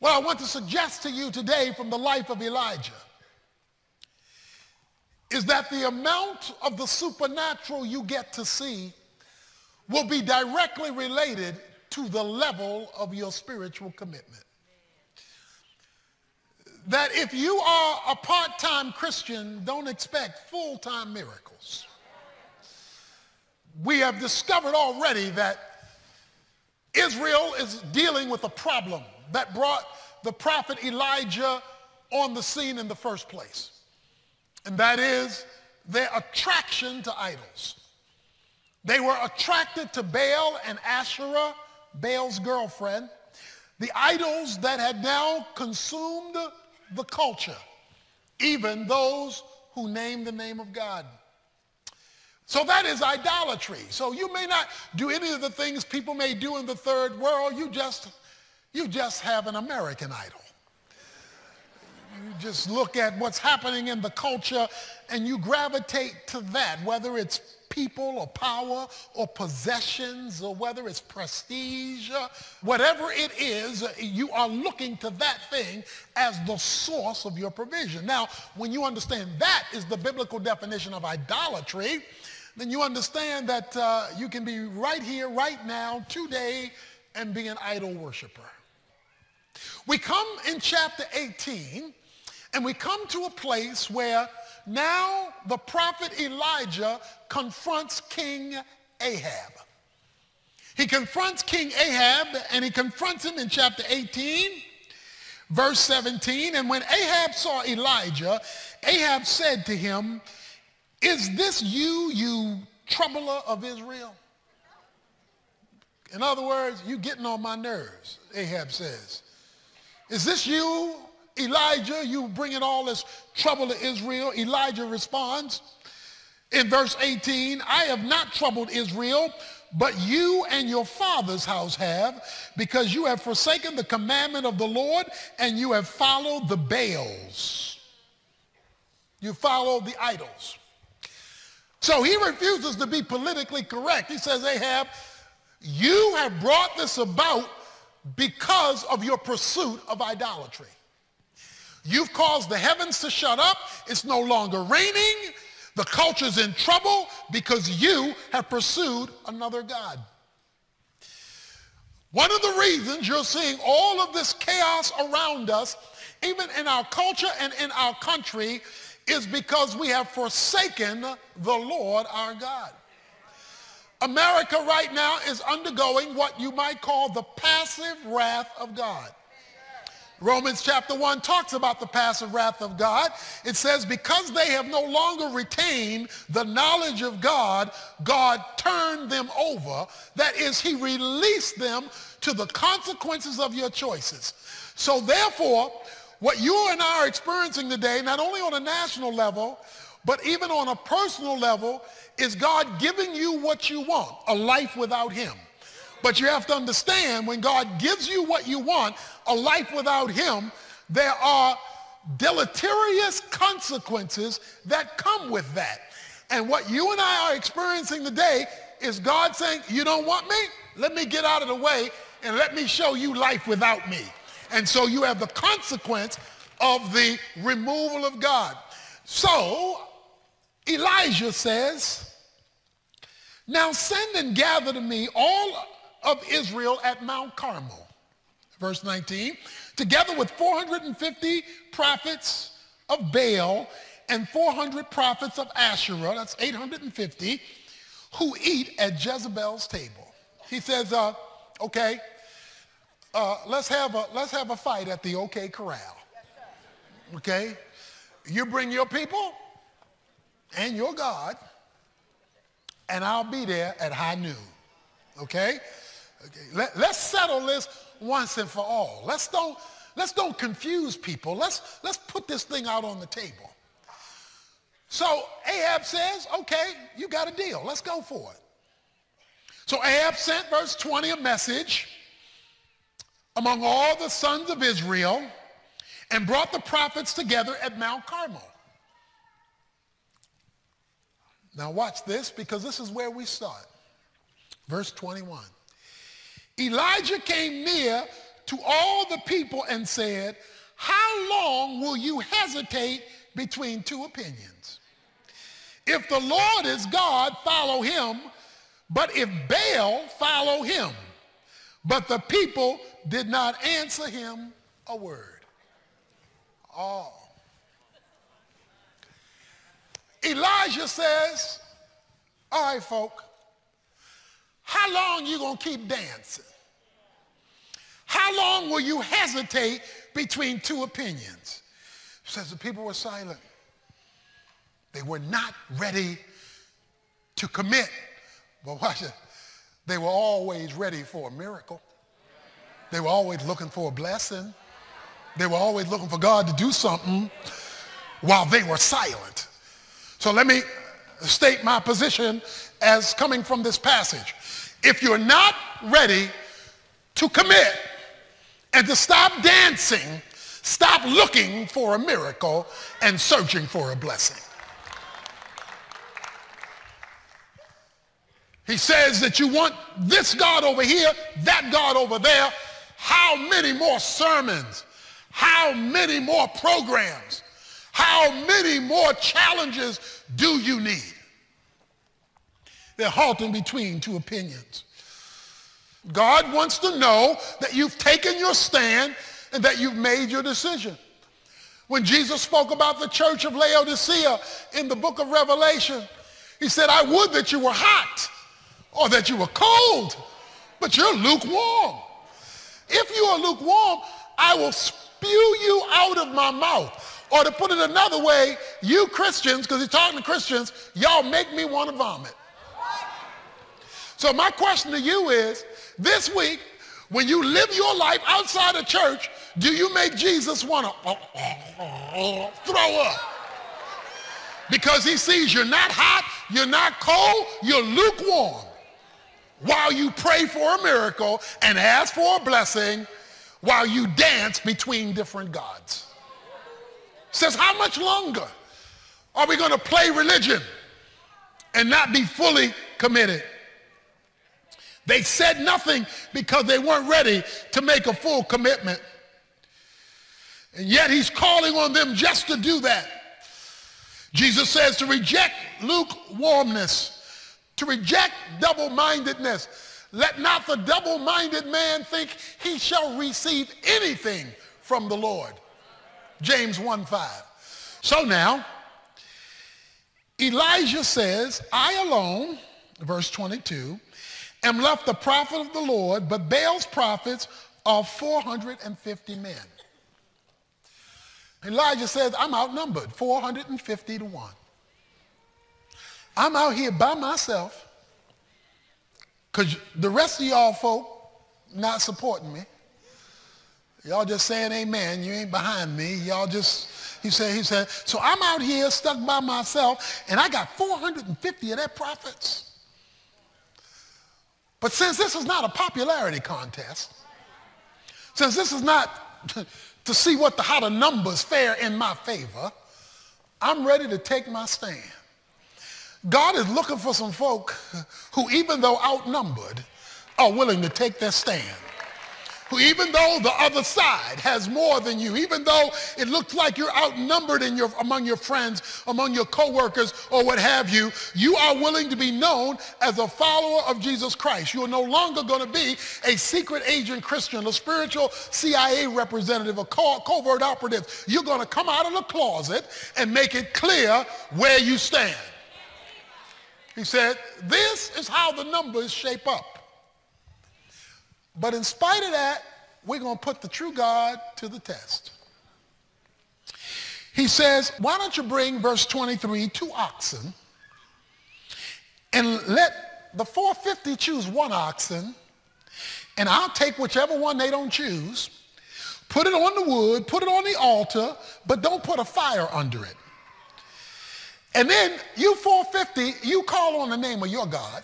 What I want to suggest to you today from the life of Elijah is that the amount of the supernatural you get to see will be directly related to the level of your spiritual commitment. That if you are a part-time Christian, don't expect full-time miracles. We have discovered already that Israel is dealing with a problem that brought the prophet Elijah on the scene in the first place. And that is their attraction to idols. They were attracted to Baal and Asherah, Baal's girlfriend, the idols that had now consumed the culture, even those who name the name of God. So that is idolatry. So you may not do any of the things people may do in the third world. You just have an American idol. You just look at what's happening in the culture and you gravitate to that, whether it's people or power or possessions or whether it's prestige, whatever it is, you are looking to that thing as the source of your provision. Now, when you understand that is the biblical definition of idolatry, then you understand that you can be right here, right now, today, and be an idol worshiper. We come in chapter 18, and we come to a place where now the prophet Elijah confronts King Ahab. He confronts King Ahab, and he confronts him in chapter 18, verse 17. And when Ahab saw Elijah, Ahab said to him, "Is this you, you troubler of Israel?" In other words, you getting on my nerves, Ahab says. "Is this you, Elijah, you bringing all this trouble to Israel?" Elijah responds in verse 18, "I have not troubled Israel, but you and your father's house have, because you have forsaken the commandment of the Lord and you have followed the Baals." You follow the idols. So he refuses to be politically correct. He says, "Ahab, you have brought this about because of your pursuit of idolatry. You've caused the heavens to shut up. It's no longer raining. The culture's in trouble because you have pursued another god." One of the reasons you're seeing all of this chaos around us, even in our culture and in our country, is because we have forsaken the Lord our God. America right now is undergoing what you might call the passive wrath of God. Romans chapter 1 talks about the passive wrath of God. It says, because they have no longer retained the knowledge of God, God turned them over. That is, he released them to the consequences of your choices. So therefore, what you and I are experiencing today, not only on a national level, but even on a personal level, is God giving you what you want, a life without him. But you have to understand, when God gives you what you want, a life without him, there are deleterious consequences that come with that. And what you and I are experiencing today is God saying, "You don't want me? Let me get out of the way and let me show you life without me." And so you have the consequence of the removal of God. So Elijah says, "Now send and gather to me all of Israel at Mount Carmel," verse 19, "together with 450 prophets of Baal and 400 prophets of Asherah," that's 850, "who eat at Jezebel's table." He says, okay, let's have a fight at the OK Corral. Okay? You bring your people and your God, and I'll be there at high noon. Okay? Okay. Let's settle this once and for all. Let's don't confuse people. Let's put this thing out on the table. So Ahab says, okay, you got a deal. Let's go for it. So Ahab sent, verse 20, a message among all the sons of Israel and brought the prophets together at Mount Carmel. Now watch this, because this is where we start. Verse 21. Elijah came near to all the people and said, how long will you hesitate between two opinions? If the Lord is God, follow him. But if Baal, follow him. But the people did not answer him a word. Oh. Elijah says, all right, folk, how long you going to keep dancing? How long will you hesitate between two opinions? It says the people were silent. They were not ready to commit. But watch it. They were always ready for a miracle. They were always looking for a blessing. They were always looking for God to do something while they were silent. So let me state my position as coming from this passage. If you're not ready to commit and to stop dancing, stop looking for a miracle and searching for a blessing. He says that you want this God over here, that God over there. How many more sermons? How many more programs? How many more challenges do you need? They're halting between two opinions. God wants to know that you've taken your stand and that you've made your decision. When Jesus spoke about the church of Laodicea in the book of Revelation, he said, I would that you were hot or that you were cold, but you're lukewarm. If you are lukewarm, I will spew you out of my mouth. Or to put it another way, you Christians, because he's talking to Christians, y'all make me want to vomit. So my question to you is, this week, when you live your life outside of church, do you make Jesus want to throw up? Because he sees you're not hot, you're not cold, you're lukewarm. While you pray for a miracle and ask for a blessing, while you dance between different gods. Says, how much longer are we going to play religion and not be fully committed? They said nothing because they weren't ready to make a full commitment. And yet he's calling on them just to do that. Jesus says to reject lukewarmness, to reject double-mindedness. Let not the double-minded man think he shall receive anything from the Lord. James 1:5. So now, Elijah says, I alone, verse 22, am left the prophet of the Lord, but Baal's prophets are 450 men. Elijah says, I'm outnumbered, 450 to 1. I'm out here by myself because the rest of y'all folk not supporting me. Y'all just saying amen. You ain't behind me. Y'all just, he said, so I'm out here stuck by myself and I got 450 of their prophets. But since this is not a popularity contest, since this is not to see how the numbers fare in my favor, I'm ready to take my stand. God is looking for some folk who, even though outnumbered, are willing to take their stand. Who, even though the other side has more than you, even though it looks like you're outnumbered among your friends, among your coworkers, or what have you, you are willing to be known as a follower of Jesus Christ. You are no longer going to be a secret agent Christian, a spiritual CIA representative, a covert operative. You're going to come out of the closet and make it clear where you stand. He said, this is how the numbers shape up. But in spite of that, we're going to put the true God to the test. He says, why don't you bring, verse 23, 2 oxen, and let the 450 choose 1 oxen, and I'll take whichever one they don't choose, put it on the wood, put it on the altar, but don't put a fire under it. And then you 450, you call on the name of your God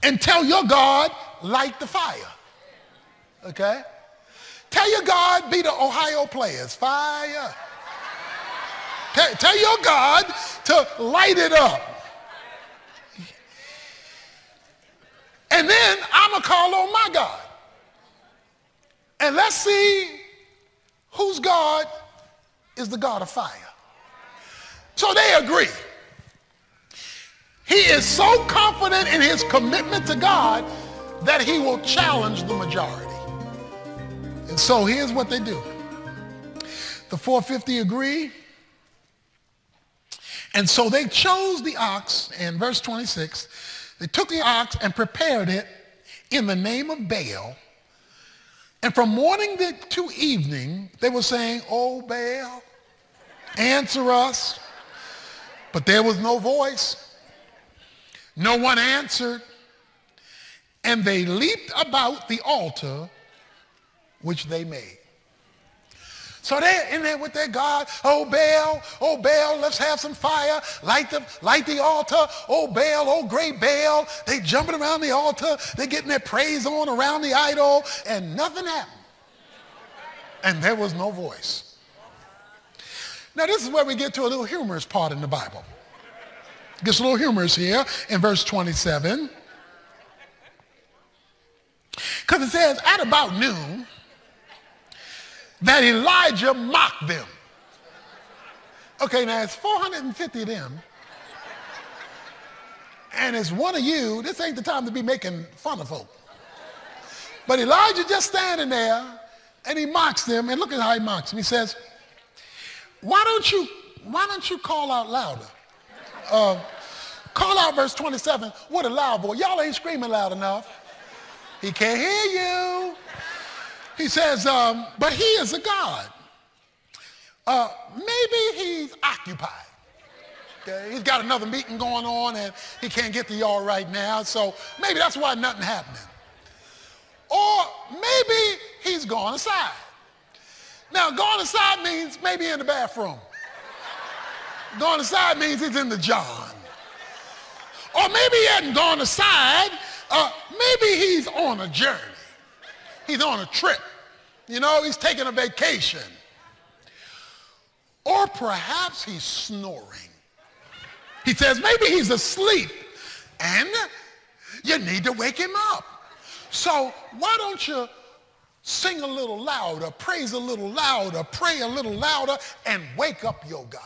and tell your God, light the fire. Okay? Tell your God, be the Ohio players, fire. Tell your God to light it up. And then I'm going to call on my God. And let's see whose God is the God of fire. So they agree. He is so confident in his commitment to God that he will challenge the majority. And so here's what they do. The 450 agree. And so they chose the ox, in verse 26, they took the ox and prepared it in the name of Baal. And from morning to evening, they were saying, "Oh, Baal, answer us." But there was no voice. No one answered. And they leaped about the altar which they made. So they're in there with their God. "Oh, Baal, let's have some fire. Light the altar. Oh, Baal, oh, great Baal." They jumping around the altar. They're getting their praise on around the idol. And nothing happened. And there was no voice. Now, this is where we get to a little humorous part in the Bible. It gets a little humorous here in verse 27. Because it says, at about noon, that Elijah mocked them. Okay, now it's 450 of them. And it's one of you. This ain't the time to be making fun of folk. But Elijah just standing there, and he mocks them. And look at how he mocks them. He says, why don't you call out louder? Call out verse 27 with a loud voice. Y'all ain't screaming loud enough. He can't hear you. He says, but he is a God. Maybe he's occupied. Okay? He's got another meeting going on and he can't get to y'all right now. So maybe that's why nothing happening. Or maybe he's gone aside. Now, gone aside means maybe in the bathroom. Gone aside means he's in the John. Or maybe he hadn't gone aside. Maybe he's on a journey. He's on a trip. You know, he's taking a vacation. Or perhaps he's snoring. He says maybe he's asleep and you need to wake him up. So why don't you sing a little louder, praise a little louder, pray a little louder, and wake up your God.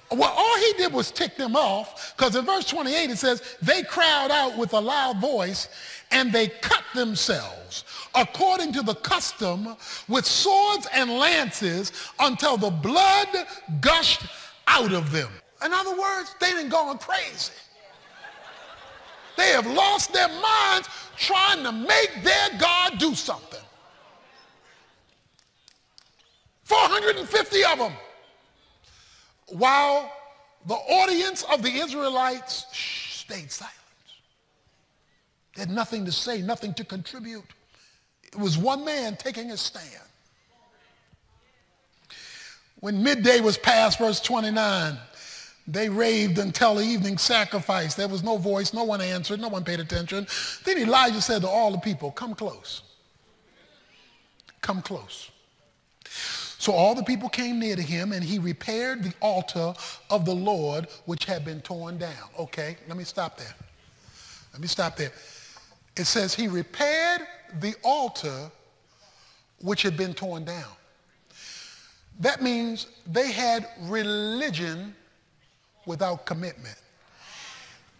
Well, all he did was tick them off, because in verse 28 it says, they cried out with a loud voice, and they cut themselves according to the custom with swords and lances until the blood gushed out of them. In other words, they done gone crazy. They have lost their minds trying to make their God do something. 450 of them. While the audience of the Israelites stayed silent. They had nothing to say, nothing to contribute. It was one man taking a stand. When midday was past, verse 29, they raved until the evening sacrifice. There was no voice, no one answered, no one paid attention. Then Elijah said to all the people, come close. Come close. So all the people came near to him, and he repaired the altar of the Lord, which had been torn down. Okay, let me stop there. Let me stop there. It says he repaired the altar which had been torn down. That means they had religion without commitment,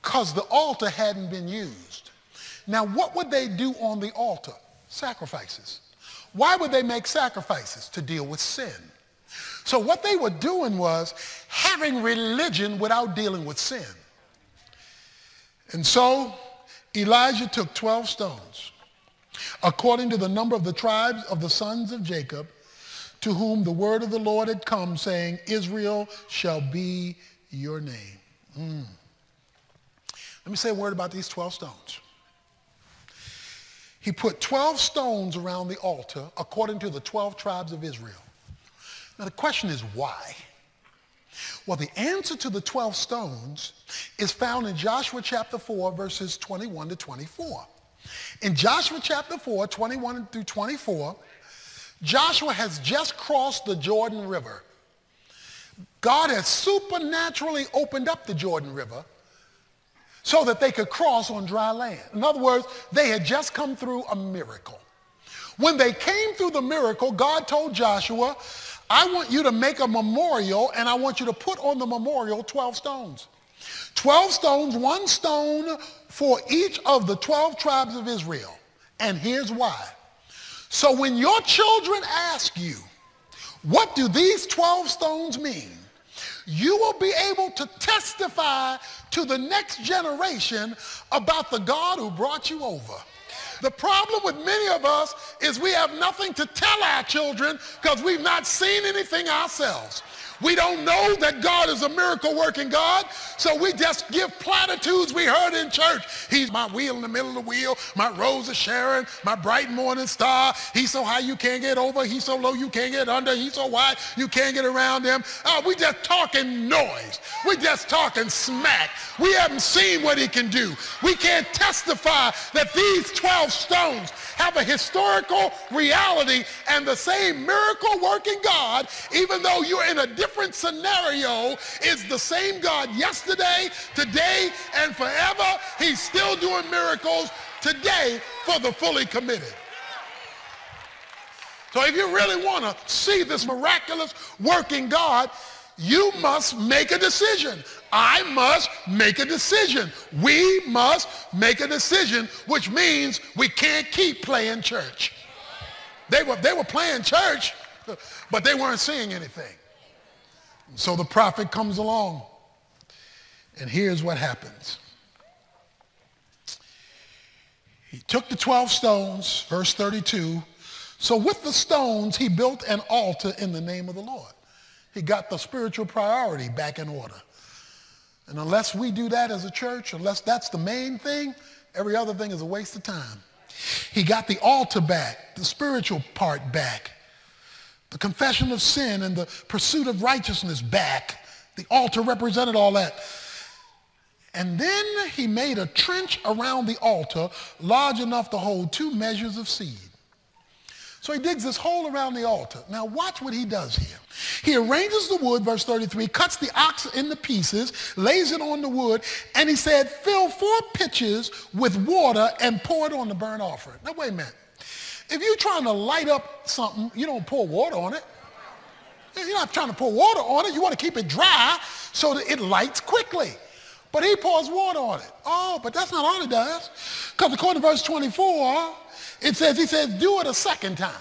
because the altar hadn't been used. Now, what would they do on the altar? Sacrifices. Why would they make sacrifices? To deal with sin. So what they were doing was having religion without dealing with sin. And so Elijah took 12 stones, according to the number of the tribes of the sons of Jacob, to whom the word of the Lord had come, saying, Israel shall be your name. Let me say a word about these 12 stones. He put 12 stones around the altar according to the 12 tribes of Israel. Now the question is why? Well, the answer to the 12 stones is found in Joshua chapter 4, verses 21 to 24. In Joshua chapter 4, 21 through 24, Joshua has just crossed the Jordan River. God has supernaturally opened up the Jordan River so that they could cross on dry land. In other words, they had just come through a miracle. When they came through the miracle, God told Joshua, I want you to make a memorial, and I want you to put on the memorial 12 stones. 12 stones, one stone for each of the 12 tribes of Israel. And here's why. So when your children ask you, what do these 12 stones mean? You will be able to testify to the next generation about the God who brought you over. The problem with many of us is we have nothing to tell our children because we've not seen anything ourselves. We don't know that God is a miracle-working God, so we just give platitudes we heard in church. He's my wheel in the middle of the wheel, my rose of Sharon, my bright morning star. He's so high you can't get over. He's so low you can't get under. He's so wide you can't get around him. We just talking noise. We just talking smack. We haven't seen what he can do. We can't testify that these 12 stones have a historical reality and the same miracle-working God, even though you're in a different scenario, is the same God yesterday, today, and forever. He's still doing miracles today for the fully committed. So if you really want to see this miraculous working God, you must make a decision. I must make a decision. We must make a decision, which means we can't keep playing church. They were playing church, but they weren't seeing anything. So the prophet comes along, and here's what happens. He took the 12 stones, verse 32. So with the stones, he built an altar in the name of the Lord. He got the spiritual priority back in order. And unless we do that as a church, unless that's the main thing, every other thing is a waste of time. He got the altar back, the spiritual part back, the confession of sin and the pursuit of righteousness back. The altar represented all that. And then he made a trench around the altar large enough to hold 2 measures of seed. So he digs this hole around the altar. Now watch what he does here. He arranges the wood, verse 33, cuts the ox into pieces, lays it on the wood, and he said, fill 4 pitchers with water and pour it on the burnt offering. Now wait a minute. If you're trying to light up something, you don't pour water on it. You're not trying to pour water on it. You want to keep it dry so that it lights quickly. But he pours water on it. Oh, but that's not all he does. Because according to verse 24, he says, do it a second time.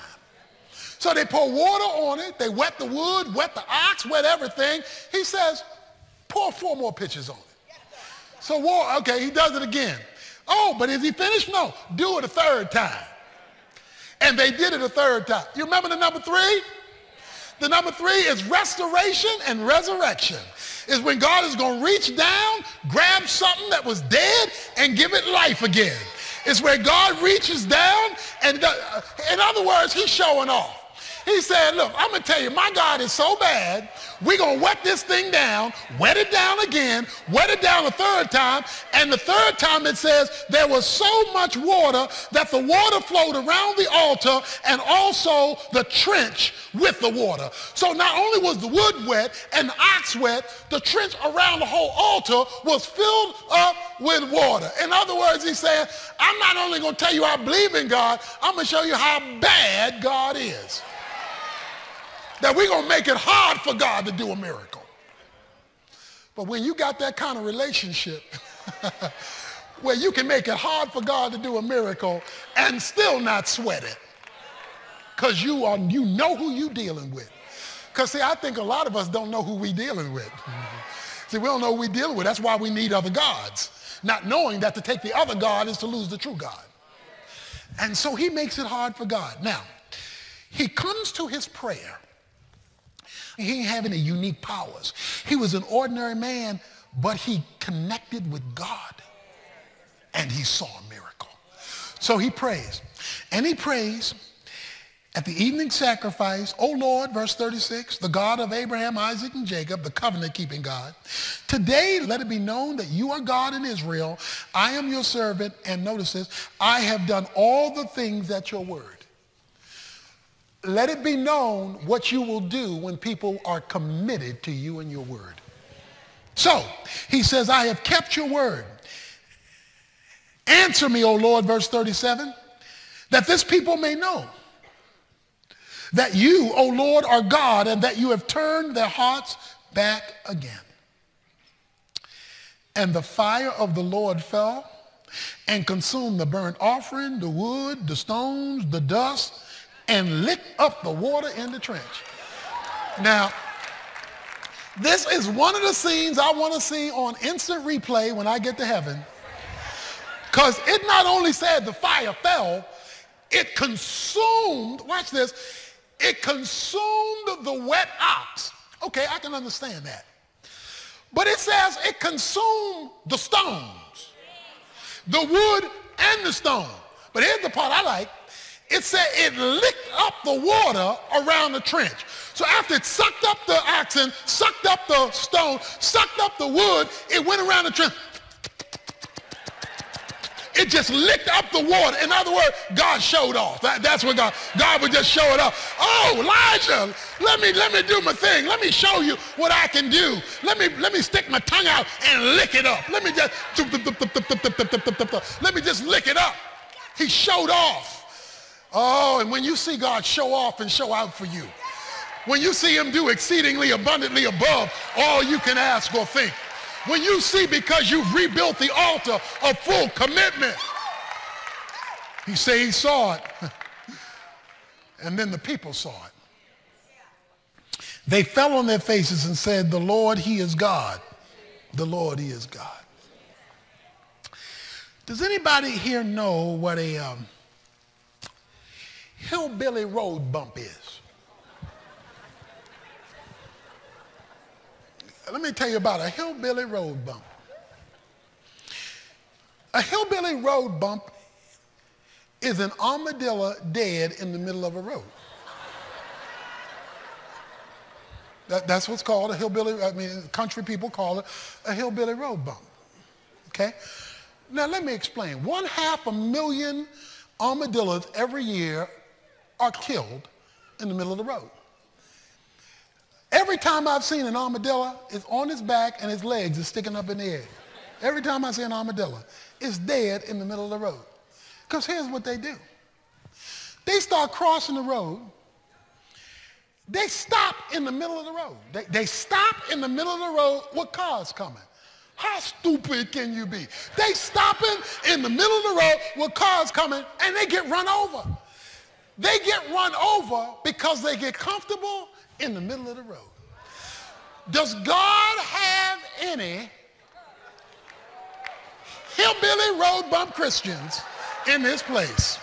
So they pour water on it. They wet the wood, wet the ox, wet everything. He says, pour 4 more pitchers on it. So, okay, he does it again. Oh, but is he finished? No. Do it a 3rd time. And they did it a 3rd time. You remember the number 3? The number 3 is restoration and resurrection. Is when God is going to reach down, grab something that was dead, and give it life again. It's where God reaches down, and in other words, he's showing off. He said, look, I'm going to tell you, my God is so bad, we're going to wet this thing down, wet it down again, wet it down a 3rd time, and the 3rd time it says there was so much water that the water flowed around the altar and also the trench with the water. So not only was the wood wet and the ox wet, the trench around the whole altar was filled up with water. In other words, he's saying, I'm not only going to tell you I believe in God, I'm going to show you how bad God is. That we're going to make it hard for God to do a miracle. But when you got that kind of relationship where you can make it hard for God to do a miracle and still not sweat it because you know who you're dealing with. Because, see, I think a lot of us don't know who we're dealing with. See, we don't know who we're dealing with. That's why we need other gods, not knowing that to take the other God is to lose the true God. And so he makes it hard for God. Now, he comes to his prayer. He didn't have any unique powers. He was an ordinary man, but he connected with God, and he saw a miracle. So he prays, and he prays at the evening sacrifice, O Lord, verse 36, the God of Abraham, Isaac, and Jacob, the covenant-keeping God, today let it be known that you are God in Israel. I am your servant, and notice this, I have done all the things at your word. Let it be known what you will do when people are committed to you and your word. So he says, I have kept your word. Answer me, O Lord, verse 37, that this people may know that you, O Lord, are God, and that you have turned their hearts back again. And the fire of the Lord fell and consumed the burnt offering, the wood, the stones, the dust, and licked up the water in the trench. Now, this is one of the scenes I want to see on instant replay when I get to heaven, because it not only said the fire fell, it consumed, watch this, it consumed the wet ox. Okay, I can understand that. But it says it consumed the stones, the wood and the stone. But here's the part I like. It said it licked up the water around the trench. So after it sucked up the oxen, sucked up the stone, sucked up the wood, it went around the trench. It just licked up the water. In other words, God showed off. That's what God would just show it up. Oh, Elijah, let me do my thing. Let me show you what I can do. Let me stick my tongue out and lick it up. Let me just lick it up. He showed off. Oh, and when you see God show off and show out for you, when you see him do exceedingly abundantly above all you can ask or think, when you see, because you've rebuilt the altar of full commitment. He said he saw it. And then the people saw it. They fell on their faces and said, the Lord, he is God. The Lord, he is God. Does anybody here know what a hillbilly road bump is? Let me tell you about a hillbilly road bump. A hillbilly road bump is an armadillo dead in the middle of a road. That's what's called a hillbilly, country people call it a hillbilly road bump. Okay? Now let me explain. 500,000 armadillos every year are killed in the middle of the road. Every time I've seen an armadillo, it's on its back and its legs are sticking up in the air. Every time I see an armadillo, it's dead in the middle of the road. Because here's what they do. They start crossing the road. They stop in the middle of the road. They stop in the middle of the road with cars coming. How stupid can you be? They stopping in the middle of the road with cars coming and they get run over. They get run over because they get comfortable in the middle of the road. Does God have any hillbilly road bump Christians in this place?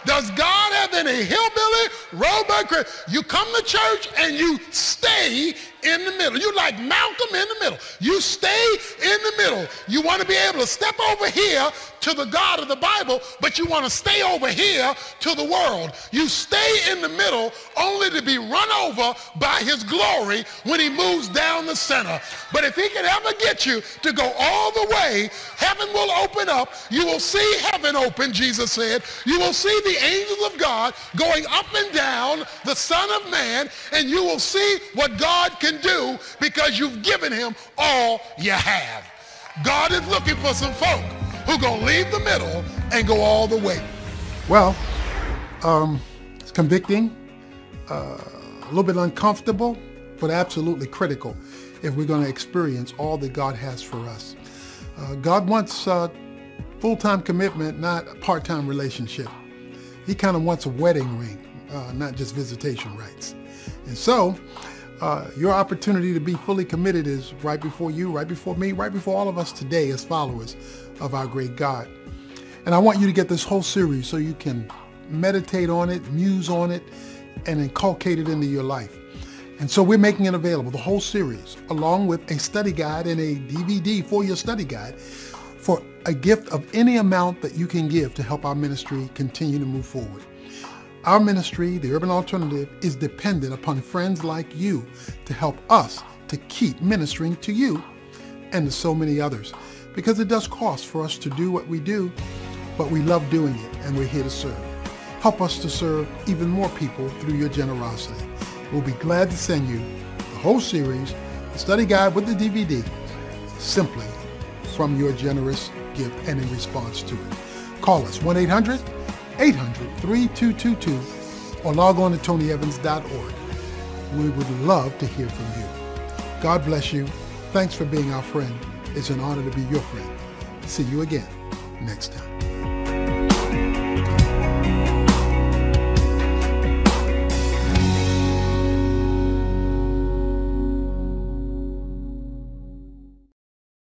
Does God have any hillbilly road bump Christians? You come to church and you stay in the middle. You like Malcolm in the middle. You stay in the middle. You want to be able to step over here to the God of the Bible, but you want to stay over here to the world. You stay in the middle only to be run over by his glory when he moves down the center. But if he can ever get you to go all the way, heaven will open up. You will see heaven open, Jesus said. You will see the angels of God going up and down the Son of Man, and you will see what God can do because you've given him all you have. God is looking for some folk who are going to leave the middle and go all the way. Well, it's convicting, a little bit uncomfortable, but absolutely critical if we're going to experience all that God has for us. God wants full-time commitment, not a part-time relationship. He kind of wants a wedding ring, not just visitation rights. And so, your opportunity to be fully committed is right before you, right before me, right before all of us today as followers of our great God. And I want you to get this whole series so you can meditate on it, muse on it, and inculcate it into your life. And so we're making it available, the whole series, along with a study guide and a DVD for your study guide, for a gift of any amount that you can give to help our ministry continue to move forward. Our ministry, the Urban Alternative, is dependent upon friends like you to help us to keep ministering to you and to so many others. Because it does cost for us to do what we do, but we love doing it and we're here to serve. Help us to serve even more people through your generosity. We'll be glad to send you the whole series, the study guide with the DVD, simply from your generous gift and in response to it. Call us 1-800-800-3222 or log on to tonyevans.org. We would love to hear from you. God bless you. Thanks for being our friend. It's an honor to be your friend. See you again next time.